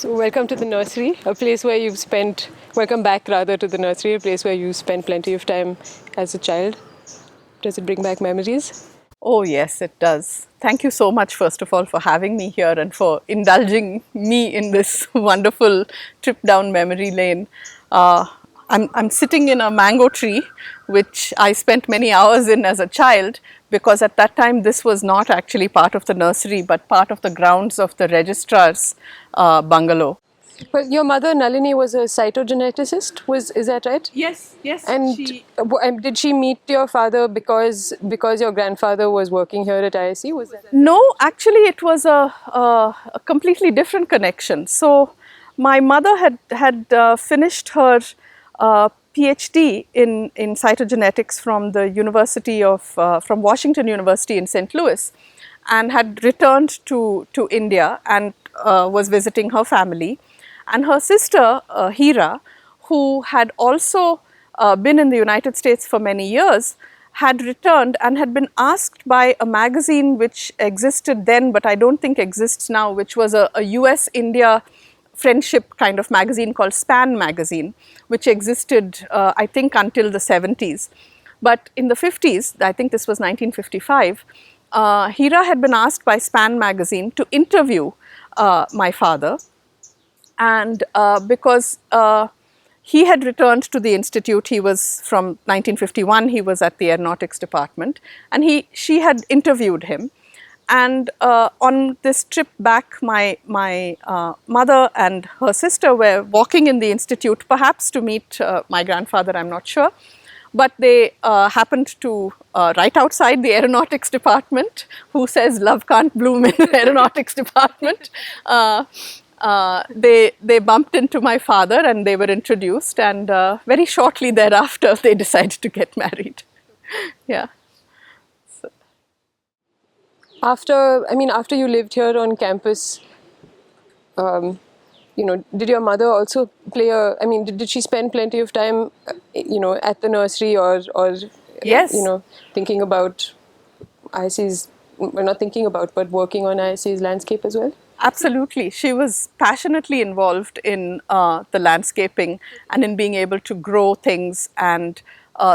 So welcome to the nursery, a place where you've spent, welcome back rather to the nursery, a place where you spent plenty of time as a child. Does it bring back memories? Oh, yes, it does. Thank you so much, first of all, for having me here and for indulging me in this wonderful trip down memory lane. Uh, I'm sitting in a mango tree, which I spent many hours in as a child, because at that time this was not actually part of the nursery, but part of the grounds of the registrar's bungalow. Well, your mother Nalini was a cytogeneticist, is that right? Yes, yes. And did she meet your father because your grandfather was working here at IISc? Was that? No, actually, it was a completely different connection. So, my mother had finished her PhD in cytogenetics from the University of from Washington University in St. Louis, and had returned to India and was visiting her family. And her sister Hira, who had also been in the United States for many years, had returned and had been asked by a magazine which existed then but I don't think exists now, which was a US-India friendship kind of magazine called Span magazine, which existed I think until the 70s. But in the 50s, I think this was 1955, Hira had been asked by Span magazine to interview my father, and because he had returned to the institute, he was from 1951, he was at the aeronautics department, and she had interviewed him. And on this trip back, my mother and her sister were walking in the institute, perhaps to meet my grandfather, I'm not sure. But they happened to right outside the aeronautics department. Who says love can't bloom in the aeronautics department? They bumped into my father and they were introduced, and very shortly thereafter they decided to get married. Yeah. After you lived here on campus, did your mother also did she spend plenty of time, at the nursery or Yes. thinking about IISc's, well, not thinking about, but working on IISc's landscape as well? Absolutely. She was passionately involved in the landscaping and in being able to grow things and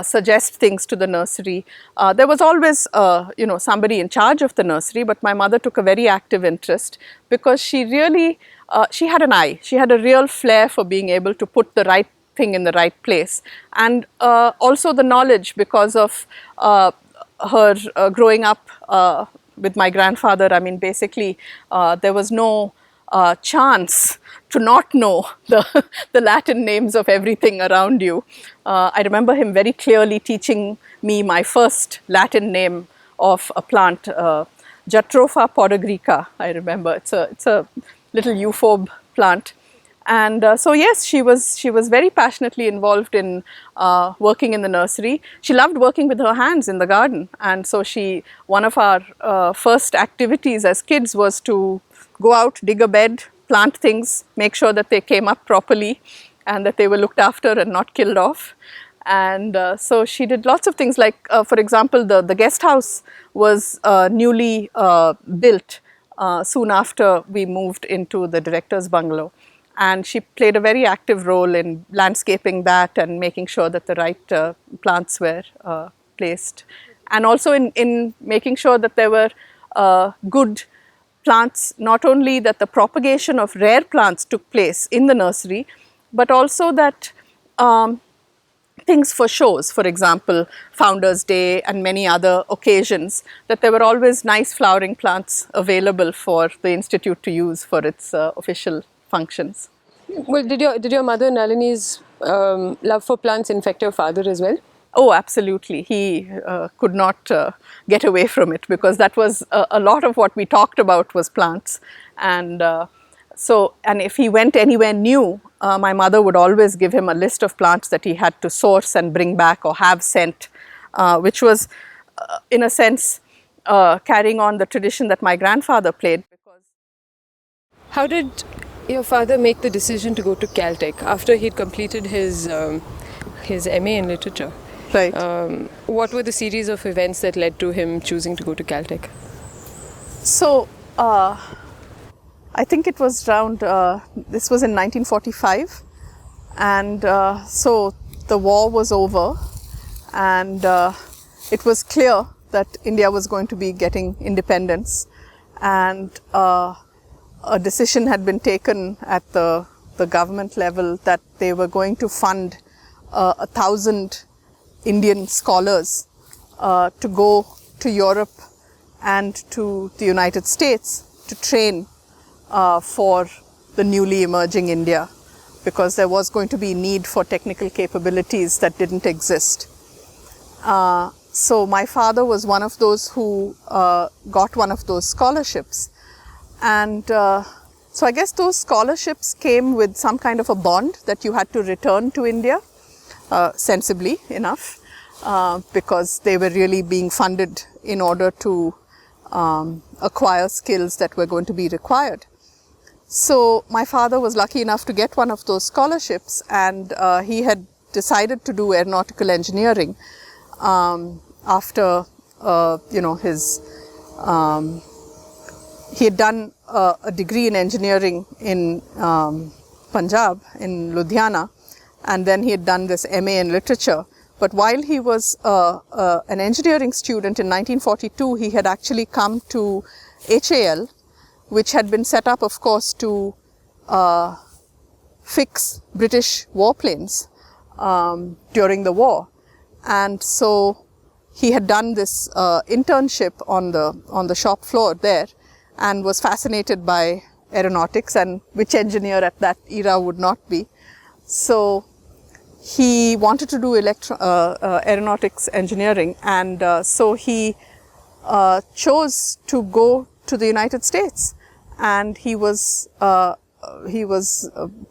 suggest things to the nursery. There was always, somebody in charge of the nursery, but my mother took a very active interest because she really, she had an eye. She had a real flair for being able to put the right thing in the right place. And also the knowledge, because of her growing up with my grandfather. I mean, basically, there was no chance to not know the Latin names of everything around you. I remember him very clearly teaching me my first Latin name of a plant, Jatropha podagrica. I remember it's a little euphobe plant. And so yes, she was very passionately involved in working in the nursery. She loved working with her hands in the garden, and so one of our first activities as kids was to go out, dig a bed, plant things, make sure that they came up properly and that they were looked after and not killed off. And so she did lots of things, like for example, the guest house was newly built soon after we moved into the director's bungalow. And she played a very active role in landscaping that and making sure that the right plants were placed. And also in making sure that there were good plants, not only that the propagation of rare plants took place in the nursery, but also that things for shows, for example, Founders Day and many other occasions, that there were always nice flowering plants available for the institute to use for its official functions. Well, did your mother Nalini's love for plants infect your father as well? Oh, absolutely. He could not get away from it, because that was a lot of what we talked about was plants. And and if he went anywhere new, my mother would always give him a list of plants that he had to source and bring back or have sent, which was in a sense carrying on the tradition that my grandfather played. How did your father make the decision to go to Caltech after he'd completed his MA in literature? Right. What were the series of events that led to him choosing to go to Caltech? So, I think it was around, this was in 1945, and so the war was over, and it was clear that India was going to be getting independence, and a decision had been taken at the government level that they were going to fund 1,000 Indian scholars to go to Europe and to the United States to train for the newly emerging India, because there was going to be need for technical capabilities that didn't exist. So my father was one of those who got one of those scholarships, and so I guess those scholarships came with some kind of a bond that you had to return to India, sensibly enough, because they were really being funded in order to acquire skills that were going to be required. So my father was lucky enough to get one of those scholarships, and he had decided to do aeronautical engineering after his he had done a degree in engineering in Punjab, in Ludhiana, and then he had done this MA in literature. But while he was an engineering student in 1942, he had actually come to HAL, which had been set up, of course, to fix British warplanes during the war. And so he had done this internship on the shop floor there, and was fascinated by aeronautics, and which engineer at that era would not be. So he wanted to do aeronautics engineering, and so he chose to go to the United States, and he was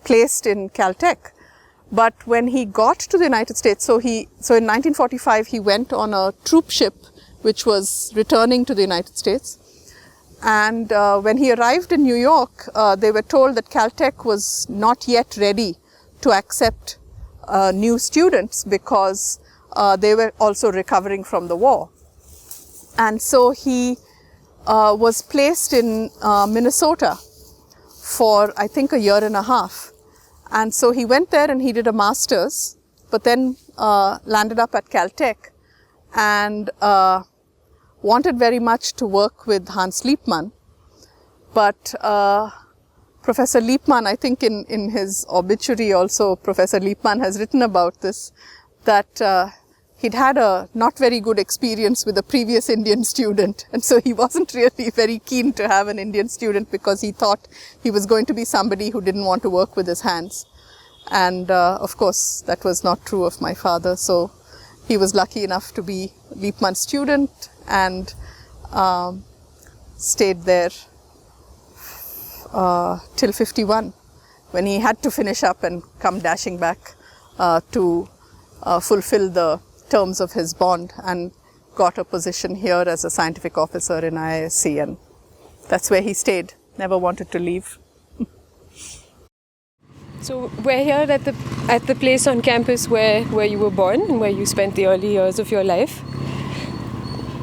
placed in Caltech. But when he got to the United States, so in 1945 he went on a troop ship which was returning to the United States. And when he arrived in New York, they were told that Caltech was not yet ready to accept new students, because they were also recovering from the war. And so he was placed in Minnesota for, I think, a year and a half. And so he went there and he did a master's, but then landed up at Caltech, and wanted very much to work with Hans Liebmann. But Professor Liebmann, I think in his obituary also, Professor Liebmann has written about this, that he'd had a not very good experience with a previous Indian student, and so he wasn't really very keen to have an Indian student, because he thought he was going to be somebody who didn't want to work with his hands. And of course that was not true of my father. So he was lucky enough to be Liebmann's student, and stayed there till 51, when he had to finish up and come dashing back to fulfill the terms of his bond, and got a position here as a scientific officer in IISc, and that's where he stayed, never wanted to leave. So we're here at the place on campus where you were born and where you spent the early years of your life.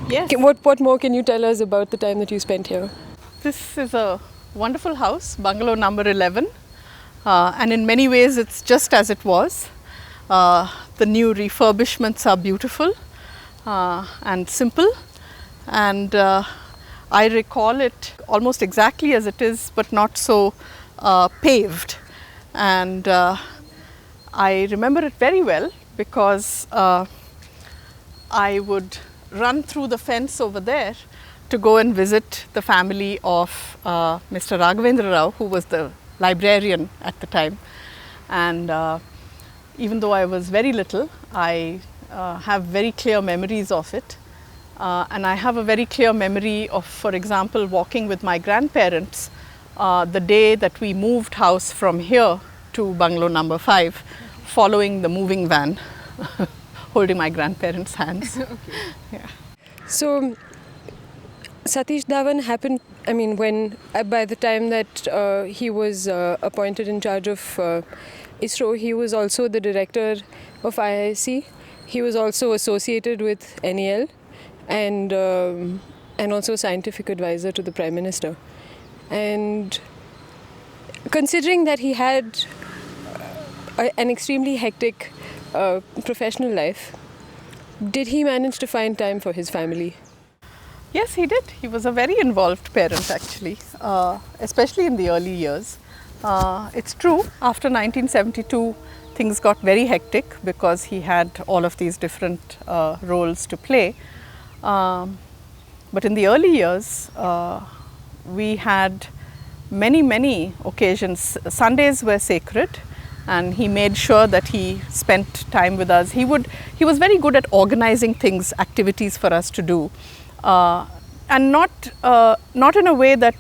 Yes. What more can you tell us about the time that you spent here? This is a wonderful house, bungalow number 11, and in many ways it's just as it was. The new refurbishments are beautiful and simple, and I recall it almost exactly as it is, but not so paved. And I remember it very well, because I would run through the fence over there to go and visit the family of Mr. Raghavendra Rao, who was the librarian at the time. And even though I was very little, I have very clear memories of it. And I have a very clear memory of, for example, walking with my grandparents the day that we moved house from here to bungalow number 5, following the moving van, holding my grandparents' hands. Okay. Yeah. So Satish Dhawan happened, I mean, when by the time that he was appointed in charge of ISRO, he was also the director of IISc. He was also associated with NEL, and also scientific advisor to the Prime Minister. And considering that he had an extremely hectic professional life, did he manage to find time for his family? Yes, he did. He was a very involved parent actually, especially in the early years. It's true, after 1972, things got very hectic because he had all of these different roles to play. But in the early years, we had many occasions. Sundays were sacred, and he made sure that he spent time with us. He was very good at organizing things, activities for us to do, and not in a way that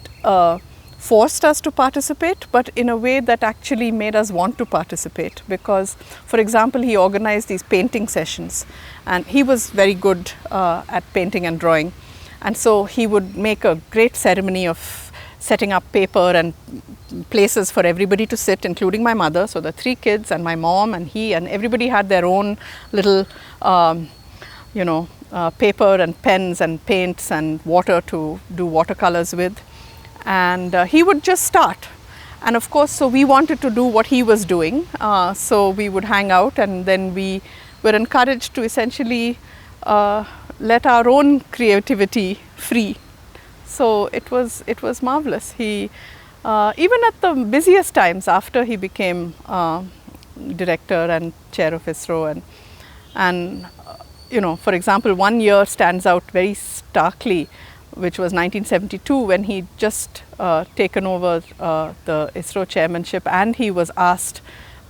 forced us to participate, but in a way that actually made us want to participate. Because, for example, he organized these painting sessions, and he was very good at painting and drawing, and so he would make a great ceremony of setting up paper and places for everybody to sit, including my mother. So the 3 kids and my mom and he, and everybody had their own little paper and pens and paints and water to do watercolors with. And he would just start, and of course, so we wanted to do what he was doing, so we would hang out, and then we were encouraged to essentially let our own creativity free. So it was marvelous. He even at the busiest times after he became director and chair of ISRO, and for example, one year stands out very starkly, which was 1972, when he just taken over the ISRO chairmanship, and he was asked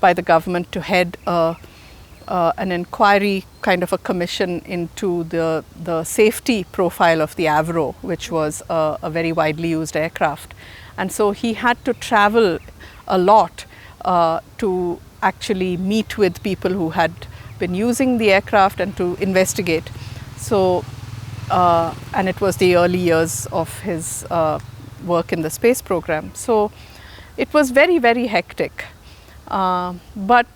by the government to head an inquiry, kind of a commission into the safety profile of the Avro, which was a very widely used aircraft. And so he had to travel a lot to actually meet with people who had been using the aircraft and to investigate. So and it was the early years of his work in the space program. So it was very hectic. But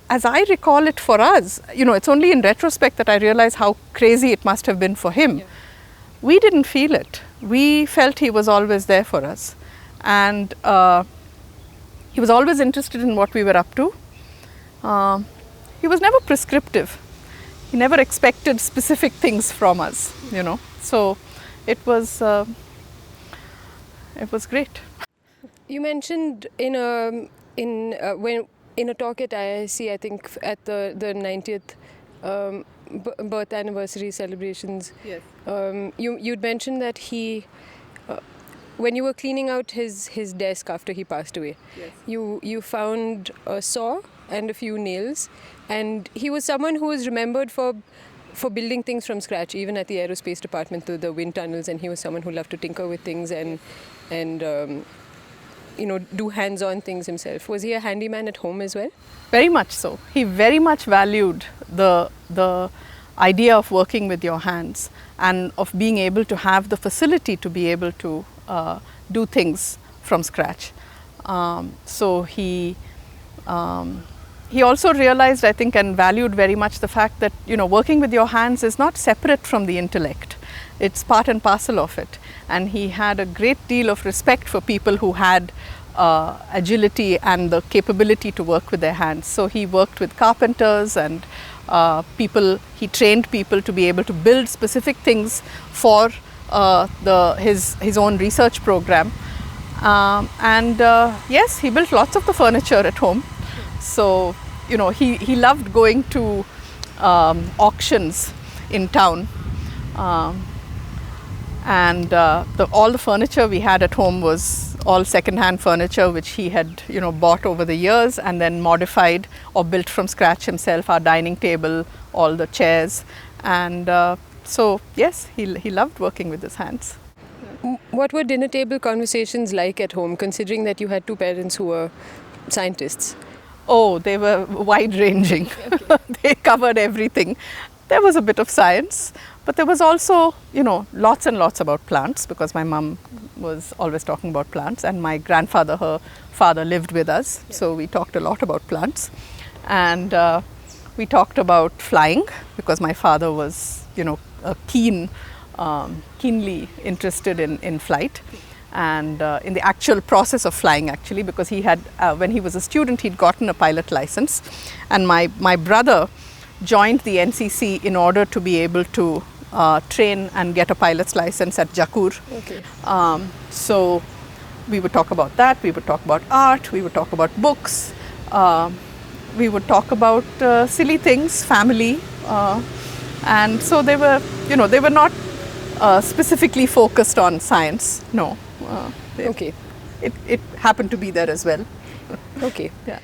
as I recall it for us, it's only in retrospect that I realize how crazy it must have been for him. Yeah. We didn't feel it. We felt he was always there for us. And he was always interested in what we were up to. He was never prescriptive. He never expected specific things from us, So it was great. You mentioned in a talk at IISc, I think at the 90th birth anniversary celebrations. Yes. You'd mentioned that he, when you were cleaning out his desk after he passed away, yes, you found a saw and a few nails, and he was someone who was remembered for building things from scratch, even at the aerospace department, through the wind tunnels, and he was someone who loved to tinker with things and do hands-on things himself. Was he a handyman at home as well? Very much so. He very much valued the idea of working with your hands and of being able to have the facility to be able to do things from scratch. So he also realized, I think, and valued very much the fact that working with your hands is not separate from the intellect. It's part and parcel of it. And he had a great deal of respect for people who had agility and the capability to work with their hands. So he worked with carpenters and he trained people to be able to build specific things for his own research program. Yes, he built lots of the furniture at home. So, he loved going to auctions in town. All the furniture we had at home was all second-hand furniture, which he had bought over the years and then modified or built from scratch himself. Our dining table, all the chairs, and so yes, he loved working with his hands. What were dinner table conversations like at home, considering that you had 2 parents who were scientists? Oh, they were wide-ranging. Okay. They covered everything. There was a bit of science, but there was also, lots and lots about plants, because my mum was always talking about plants, and my grandfather, her father, lived with us. Yeah. So we talked a lot about plants. And we talked about flying, because my father was, keenly interested in flight. and in the actual process of flying actually, because he had, when he was a student, he'd gotten a pilot license, and my brother joined the NCC in order to be able to train and get a pilot's license at Jakur. Okay. So we would talk about that, we would talk about art, we would talk about books, we would talk about silly things, family, and so they were, you know, they were not specifically focused on science, no. Okay. It happened to be there as well. Okay. Yeah.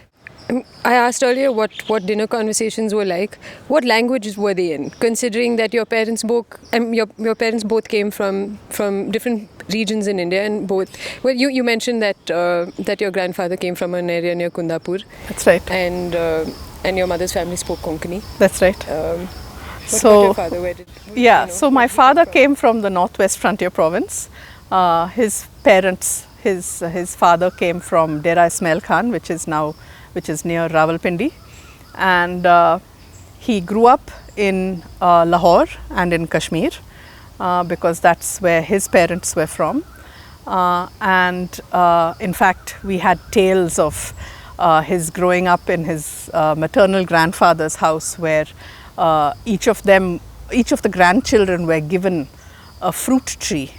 I asked earlier what dinner conversations were like. What languages were they in? Considering that your parents both came from different regions in India, and both. Well, you mentioned that that your grandfather came from an area near Kundapur. That's right. And your mother's family spoke Konkani. That's right. What about your father? So my father came from the Northwest Frontier Province. His parents, his father came from Dera Ismail Khan, which is near Rawalpindi, and he grew up in Lahore and in Kashmir because that's where his parents were from, and in fact we had tales of his growing up in his maternal grandfather's house, where each of the grandchildren were given a fruit tree.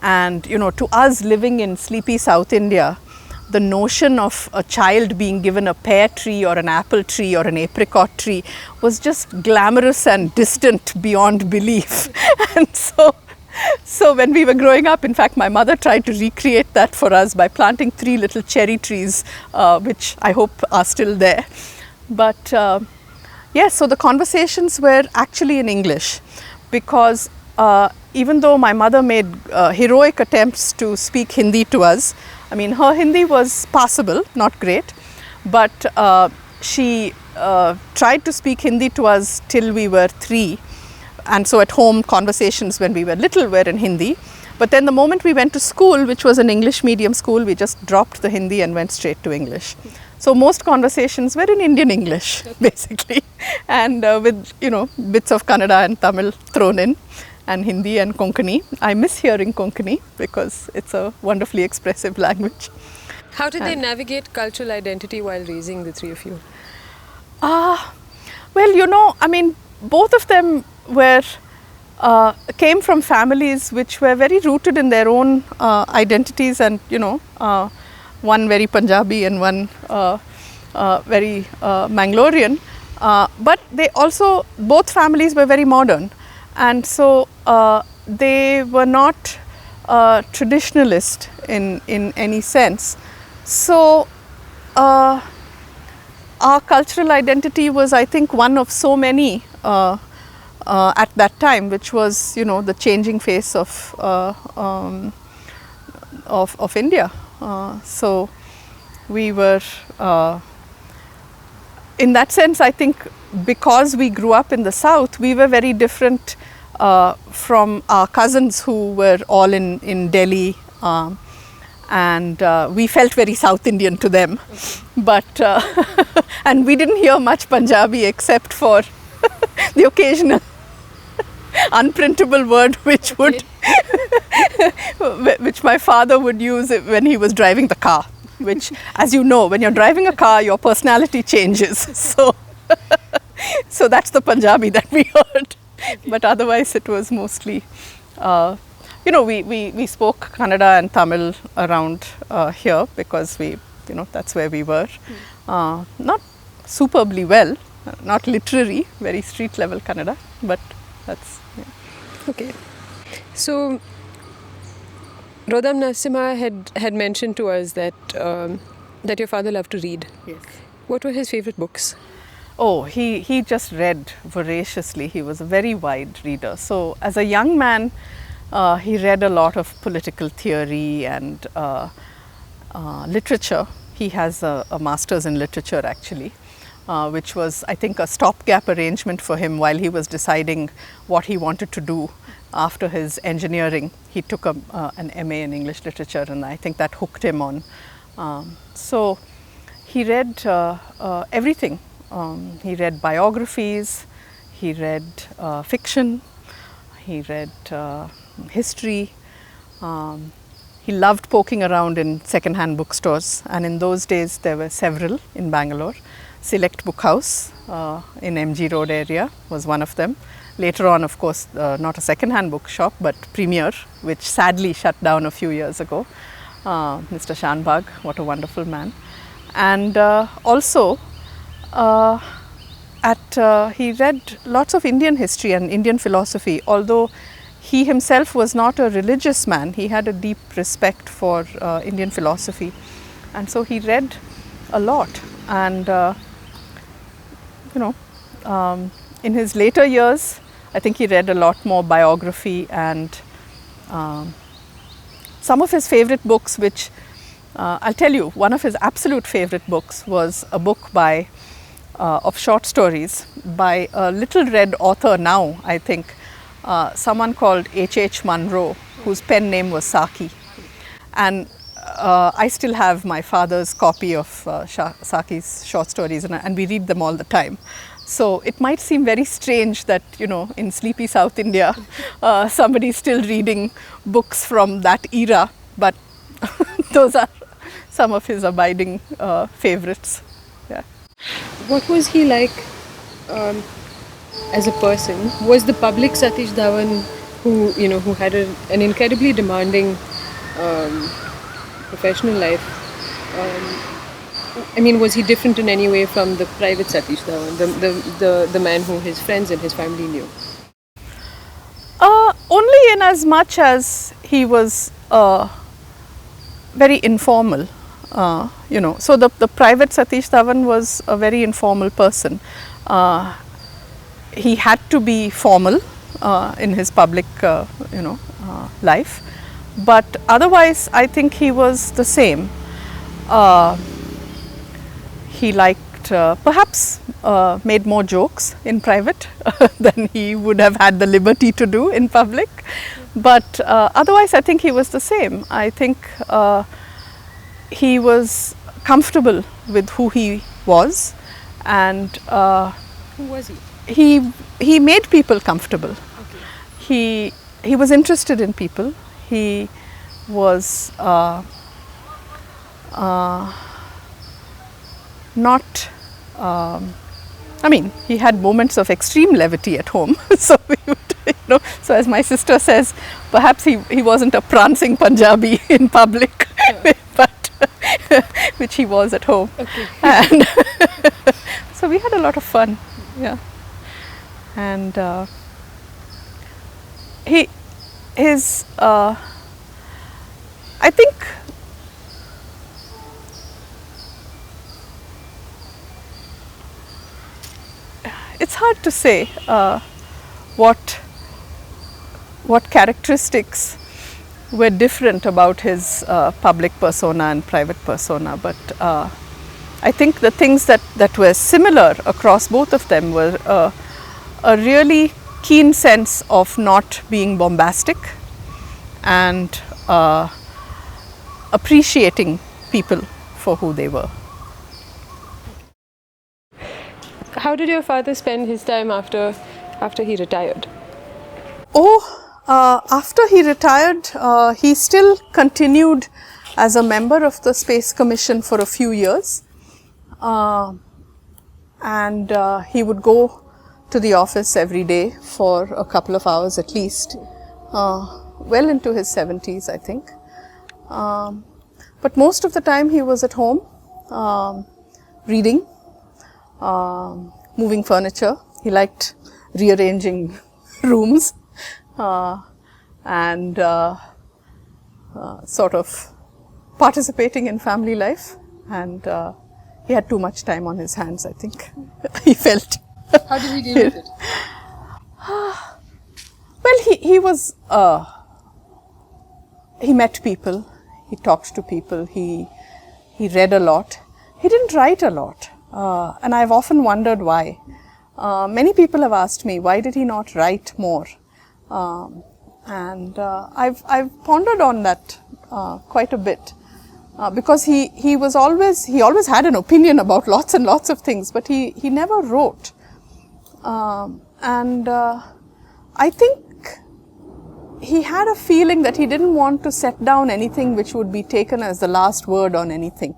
And you know, to us living in sleepy South India, the notion of a child being given a pear tree or an apple tree or an apricot tree was just glamorous and distant beyond belief. And so when we were growing up, in fact, my mother tried to recreate that for us by planting 3 little cherry trees, which I hope are still there. But yes, so the conversations were actually in English, because even though my mother made heroic attempts to speak Hindi to us, I mean, her Hindi was passable, not great, but she tried to speak Hindi to us till we were 3. And so at home, conversations when we were little were in Hindi. But then the moment we went to school, which was an English medium school, we just dropped the Hindi and went straight to English. So most conversations were in Indian English, basically, and with, you know, bits of Kannada and Tamil thrown in, and Hindi and Konkani. I miss hearing Konkani because it's a wonderfully expressive language. How did they navigate cultural identity while raising the 3 of you? Well, you know, I mean, both of them came from families which were very rooted in their own identities, and you know, one very Punjabi and one very Mangalorean. But they also, both families were very modern, and so they were not traditionalist in any sense. So our cultural identity was, I think, one of so many at that time, which was, you know, the changing face of India. So we were, in that sense, I think, because we grew up in the South, we were very different from our cousins who were all in Delhi, and we felt very South Indian to them. But and we didn't hear much Punjabi except for the occasional unprintable word which would which my father would use when he was driving the car, which, as you know, when you're driving a car, your personality changes. So that's the Punjabi that we heard. But otherwise it was mostly, you know, we spoke Kannada and Tamil around here because we, you know, that's where we were. Not superbly well, not literary, very street level Kannada, but that's, yeah. Okay. So Rodam Narasimha had mentioned to us that that your father loved to read. Yes. What were his favorite books? Oh, he just read voraciously. He was a very wide reader. So as a young man, he read a lot of political theory and literature. He has a master's in literature actually, which was, I think, a stopgap arrangement for him while he was deciding what he wanted to do after his engineering. He took an MA in English literature, and I think that hooked him on. So he read everything. He read biographies, he read fiction, he read history, He loved poking around in second-hand bookstores, and in those days there were several in Bangalore. Select Book House in MG Road area was one of them. Later on, of course, not a second-hand bookshop, but Premier, which sadly shut down a few years ago. Mr. Shanbag, what a wonderful man. And also, he read lots of Indian history and Indian philosophy, although he himself was not a religious man. He had a deep respect for Indian philosophy, and so he read a lot. And in his later years, I think he read a lot more biography, and some of his favorite books, which I'll tell you, one of his absolute favorite books was a book of short stories by a little read author now, I think, someone called H.H. Munro, whose pen name was Saki. And I still have my father's copy of Saki's short stories, and we read them all the time. So it might seem very strange that, in sleepy South India, somebody is still reading books from that era, but those are some of his abiding favorites. Yeah. What was he like as a person? Was the public Satish Dhawan who had an incredibly demanding professional life? Was he different in any way from the private Satish Dhawan, the man who his friends and his family knew? Only in as much as he was very informal. So the private Satish Dhawan was a very informal person. He had to be formal in his public, life, but otherwise I think he was the same. He liked, perhaps made more jokes in private than he would have had the liberty to do in public, but otherwise I think he was the same. I think he was comfortable with who he was, and who was he? He made people comfortable. Okay. He was interested in people. He was not. He had moments of extreme levity at home. So we would, so as my sister says, perhaps he wasn't a prancing Punjabi in public, but which he was at home. Okay. And so we had a lot of fun. Yeah. And I think it's hard to say what characteristics were different about his public persona and private persona, but I think the things that were similar across both of them were a really keen sense of not being bombastic and appreciating people for who they were. How did your father spend his time after he retired? After he retired, he still continued as a member of the Space Commission for a few years, and he would go to the office every day for a couple of hours at least, well into his 70s, I think. But most of the time he was at home, reading, moving furniture. He liked rearranging rooms and sort of participating in family life, and he had too much time on his hands, I think. He felt. How did he deal with it? Well, he met people, he talked to people, he read a lot. He didn't write a lot, and I've often wondered why. Many people have asked me, why did he not write more? And I've pondered on that quite a bit, because he always had an opinion about lots and lots of things, but he never wrote. And I think he had a feeling that he didn't want to set down anything which would be taken as the last word on anything,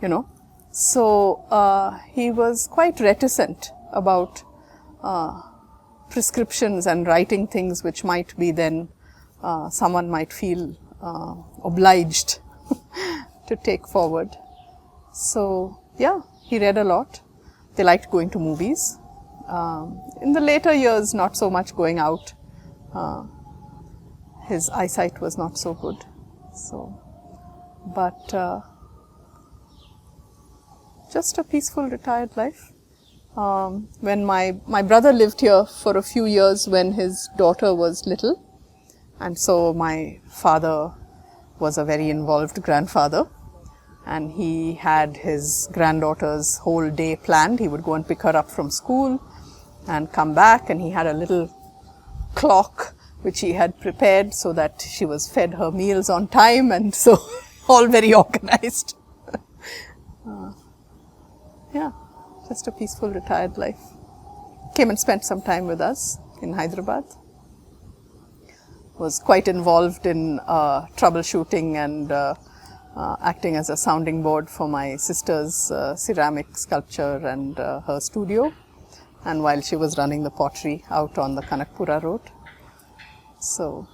you know. So he was quite reticent about prescriptions and writing things which might be then someone might feel obliged to take forward. So yeah, he read a lot. They liked going to movies. In the later years, not so much going out. His eyesight was not so good. So, but just a peaceful retired life. When my brother lived here for a few years when his daughter was little, and so my father was a very involved grandfather, and he had his granddaughter's whole day planned. He would go and pick her up from school and come back, and he had a little clock which he had prepared so that she was fed her meals on time, and so all very organized. Yeah, just a peaceful retired life. Came and spent some time with us in Hyderabad. Was quite involved in troubleshooting and acting as a sounding board for my sister's ceramic sculpture and her studio, and while she was running the pottery out on the Kanakpura road. So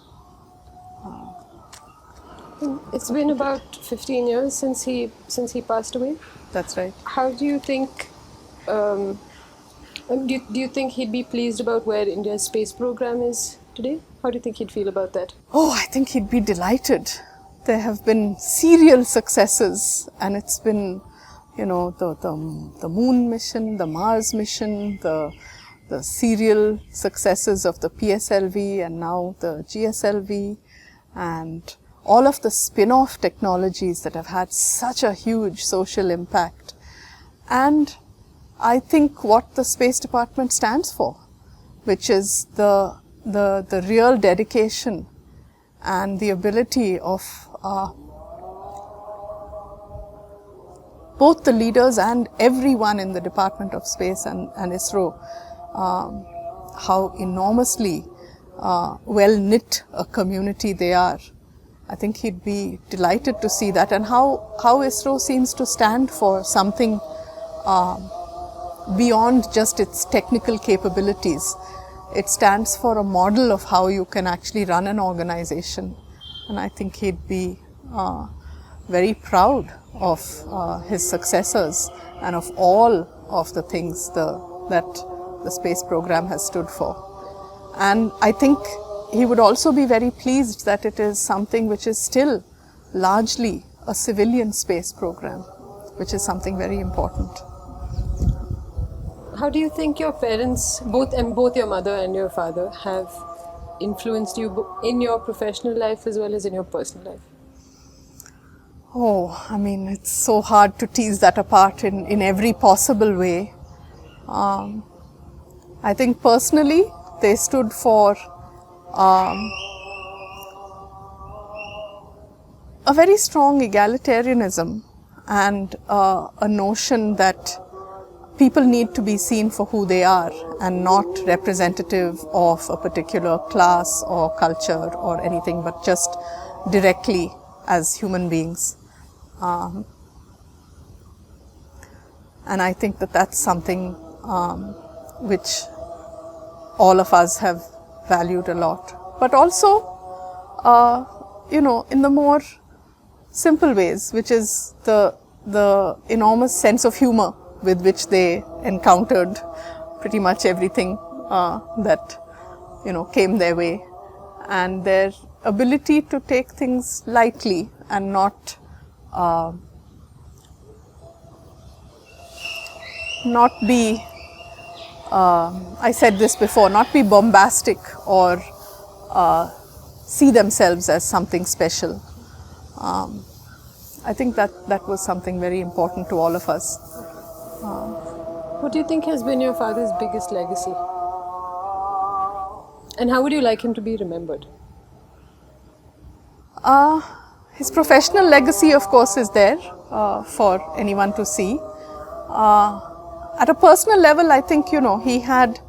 it's been about 15 years since he passed away. That's right. How do you think? Do you think he'd be pleased about where India's space program is today? How do you think he'd feel about that? Oh, I think he'd be delighted. There have been serial successes, and it's been, you know, the moon mission, the Mars mission, the serial successes of the PSLV and now the GSLV, and all of the spin-off technologies that have had such a huge social impact. And I think what the Space Department stands for, which is the real dedication and the ability of both the leaders and everyone in the Department of Space and ISRO, how enormously well-knit a community they are. I think he'd be delighted to see that, and how ISRO seems to stand for something beyond just its technical capabilities. It stands for a model of how you can actually run an organization, and I think he'd be very proud of his successors and of all of the things that the space program has stood for. And I think he would also be very pleased that it is something which is still largely a civilian space program, which is something very important. How do you think your parents, both your mother and your father, have influenced you in your professional life as well as in your personal life? Oh, I mean, it's so hard to tease that apart in every possible way. I think personally, they stood for a very strong egalitarianism and a notion that people need to be seen for who they are and not representative of a particular class or culture or anything, but just directly as human beings. And I think that that's something which all of us have valued a lot. But also, you know, in the more simple ways, which is the enormous sense of humor with which they encountered pretty much everything that, you know, came their way, and their ability to take things lightly and not be, I said this before, not be bombastic or see themselves as something special. I think that was something very important to all of us. What do you think has been your father's biggest legacy? And how would you like him to be remembered? His professional legacy, of course, is there for anyone to see. At a personal level, I think, you know, he had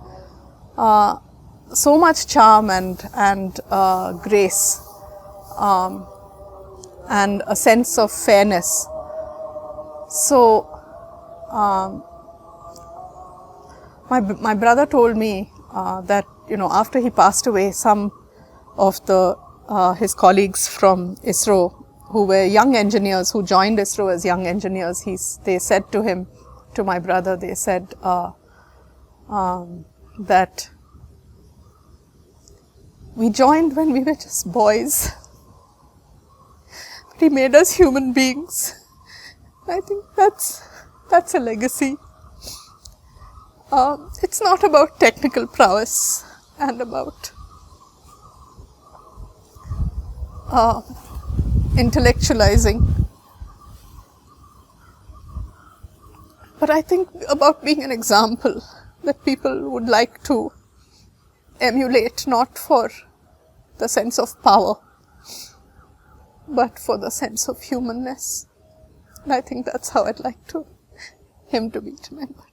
so much charm and grace, and a sense of fairness. So my brother told me that, you know, after he passed away, some of his colleagues from ISRO, who were young engineers, who joined ISRO as young engineers, they said to him, to my brother, they said that we joined when we were just boys, but he made us human beings. I think that's a legacy. It's not about technical prowess and about intellectualizing, but I think about being an example that people would like to emulate, not for the sense of power, but for the sense of humanness. And I think that's how I'd like him to be remembered.